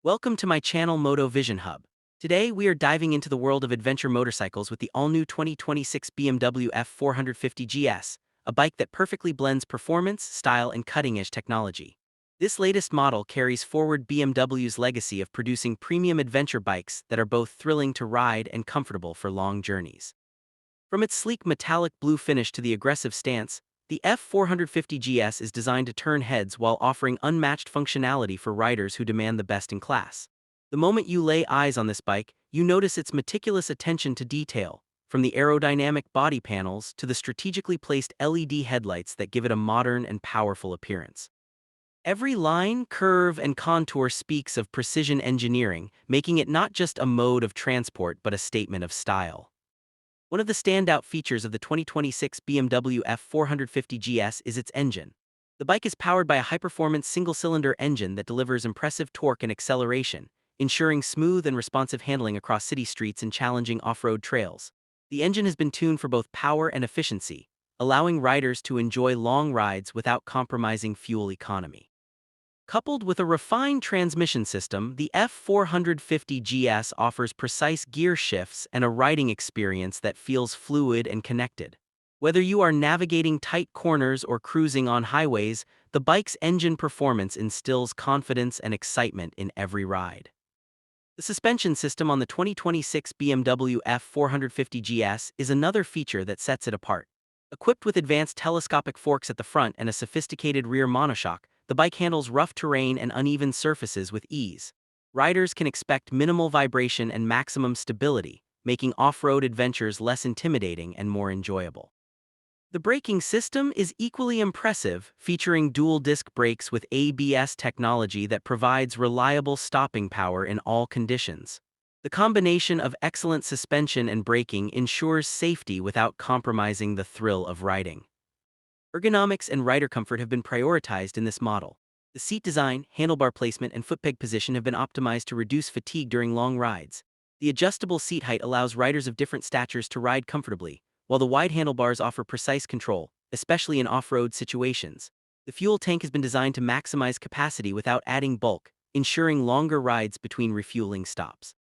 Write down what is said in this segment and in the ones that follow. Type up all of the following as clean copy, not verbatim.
Welcome to my channel Moto Vision Hub. Today we are diving into the world of adventure motorcycles with the all-new 2026 BMW F 450 GS, a bike that perfectly blends performance, style, and cutting-edge technology. This latest model carries forward BMW's legacy of producing premium adventure bikes that are both thrilling to ride and comfortable for long journeys. From its sleek metallic blue finish to the aggressive stance, the F 450 GS is designed to turn heads while offering unmatched functionality for riders who demand the best in class. The moment you lay eyes on this bike, you notice its meticulous attention to detail, from the aerodynamic body panels to the strategically placed LED headlights that give it a modern and powerful appearance. Every line, curve, and contour speaks of precision engineering, making it not just a mode of transport but a statement of style. One of the standout features of the 2026 BMW F 450 GS is its engine. The bike is powered by a high-performance single-cylinder engine that delivers impressive torque and acceleration, ensuring smooth and responsive handling across city streets and challenging off-road trails. The engine has been tuned for both power and efficiency, allowing riders to enjoy long rides without compromising fuel economy. Coupled with a refined transmission system, the F 450 GS offers precise gear shifts and a riding experience that feels fluid and connected. Whether you are navigating tight corners or cruising on highways, the bike's engine performance instills confidence and excitement in every ride. The suspension system on the 2026 BMW F 450 GS is another feature that sets it apart. Equipped with advanced telescopic forks at the front and a sophisticated rear monoshock, the bike handles rough terrain and uneven surfaces with ease. Riders can expect minimal vibration and maximum stability, making off-road adventures less intimidating and more enjoyable. The braking system is equally impressive, featuring dual-disc brakes with ABS technology that provides reliable stopping power in all conditions. The combination of excellent suspension and braking ensures safety without compromising the thrill of riding. Ergonomics and rider comfort have been prioritized in this model. The seat design, handlebar placement, and footpeg position have been optimized to reduce fatigue during long rides. The adjustable seat height allows riders of different statures to ride comfortably, while the wide handlebars offer precise control, especially in off-road situations. The fuel tank has been designed to maximize capacity without adding bulk, ensuring longer rides between refueling stops.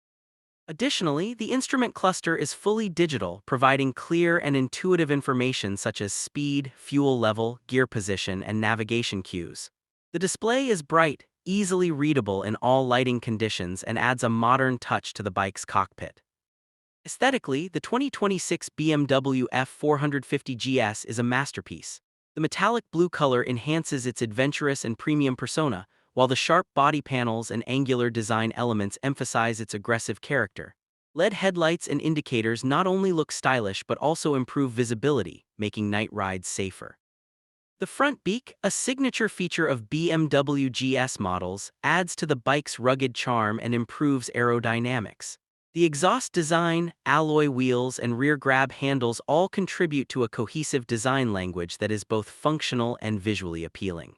Additionally, the instrument cluster is fully digital, providing clear and intuitive information such as speed, fuel level, gear position, and navigation cues. The display is bright, easily readable in all lighting conditions, and adds a modern touch to the bike's cockpit. Aesthetically, the 2026 BMW F 450 GS is a masterpiece. The metallic blue color enhances its adventurous and premium persona, while the sharp body panels and angular design elements emphasize its aggressive character. LED headlights and indicators not only look stylish but also improve visibility, making night rides safer. The front beak, a signature feature of BMW GS models, adds to the bike's rugged charm and improves aerodynamics. The exhaust design, alloy wheels, and rear grab handles all contribute to a cohesive design language that is both functional and visually appealing.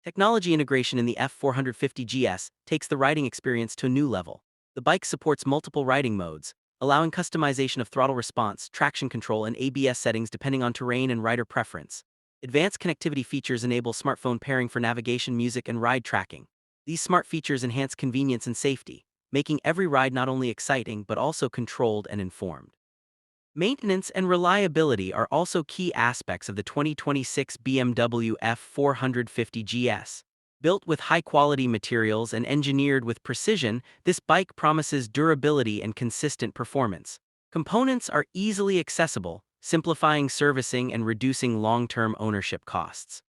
Technology integration in the F 450 GS takes the riding experience to a new level. The bike supports multiple riding modes, allowing customization of throttle response, traction control, and ABS settings depending on terrain and rider preference. Advanced connectivity features enable smartphone pairing for navigation, music, and ride tracking. These smart features enhance convenience and safety, making every ride not only exciting but also controlled and informed. Maintenance and reliability are also key aspects of the 2026 BMW F 450 GS. Built with high-quality materials and engineered with precision, this bike promises durability and consistent performance. Components are easily accessible, simplifying servicing and reducing long-term ownership costs.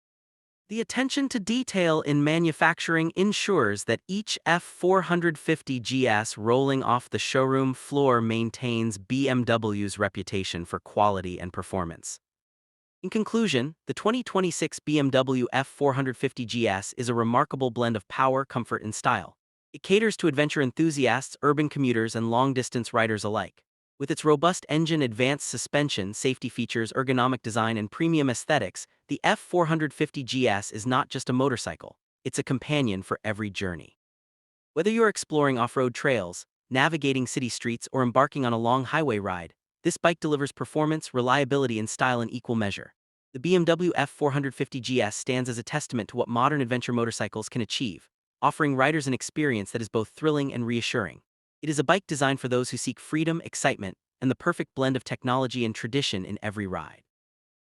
The attention to detail in manufacturing ensures that each F 450 GS rolling off the showroom floor maintains BMW's reputation for quality and performance. In conclusion, the 2026 BMW F 450 GS is a remarkable blend of power, comfort, and style. It caters to adventure enthusiasts, urban commuters, and long-distance riders alike. With its robust engine, advanced suspension, safety features, ergonomic design, and premium aesthetics, the F 450 GS is not just a motorcycle, it's a companion for every journey. Whether you're exploring off-road trails, navigating city streets, or embarking on a long highway ride, this bike delivers performance, reliability, and style in equal measure. The BMW F 450 GS stands as a testament to what modern adventure motorcycles can achieve. offering riders an experience that is both thrilling and reassuring. It is a bike designed for those who seek freedom, excitement, and the perfect blend of technology and tradition in every ride.